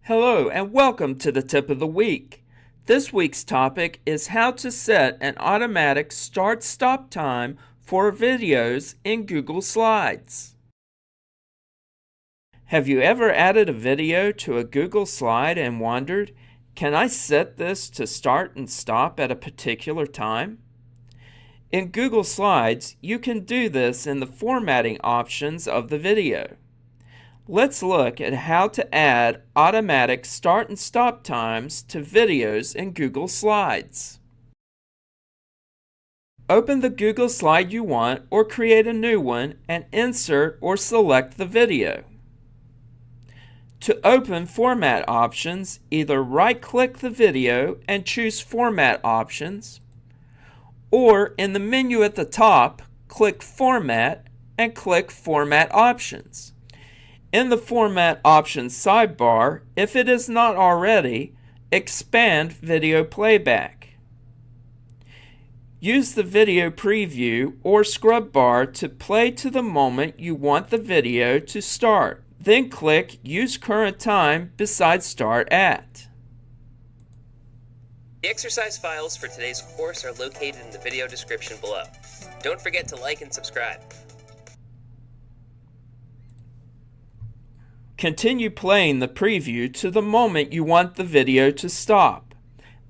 Hello and welcome to the Tip of the Week. This week's topic is how to set an automatic start-stop time for videos in Google Slides. Have you ever added a video to a Google slide and wondered, can I set this to start and stop at a particular time? In Google Slides, you can do this in the formatting options of the video. Let's look at how to add automatic start and stop times to videos in Google Slides. Open the Google slide you want or create a new one and insert or select the video. To open format options, either right-click the video and choose Format Options, or in the menu at the top, click Format and click Format Options. In the Format Options sidebar, if it is not already, expand Video Playback. Use the Video Preview or Scrub bar to play to the moment you want the video to start. Then click Use Current Time beside Start At. The exercise files for today's course are located in the video description below. Don't forget to like and subscribe. Continue playing the preview to the moment you want the video to stop.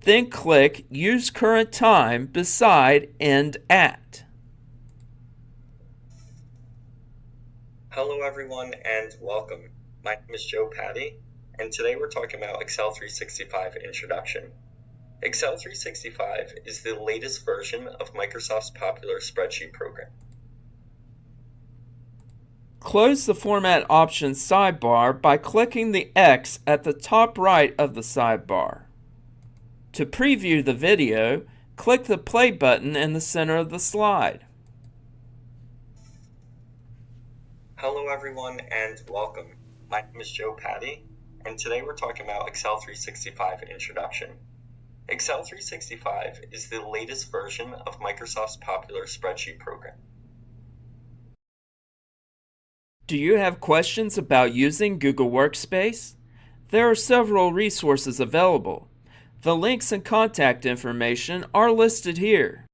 Then click Use Current Time beside End At. Hello everyone and welcome. My name is Joe Patty and today we're talking about Excel 365 Introduction. Excel 365 is the latest version of Microsoft's popular spreadsheet program. Close the Format Options sidebar by clicking the X at the top right of the sidebar. To preview the video, click the play button in the center of the slide. Hello everyone and welcome. My name is Joe Patty and today we're talking about Excel 365 Introduction. Excel 365 is the latest version of Microsoft's popular spreadsheet program. Do you have questions about using Google Workspace? There are several resources available. The links and contact information are listed here.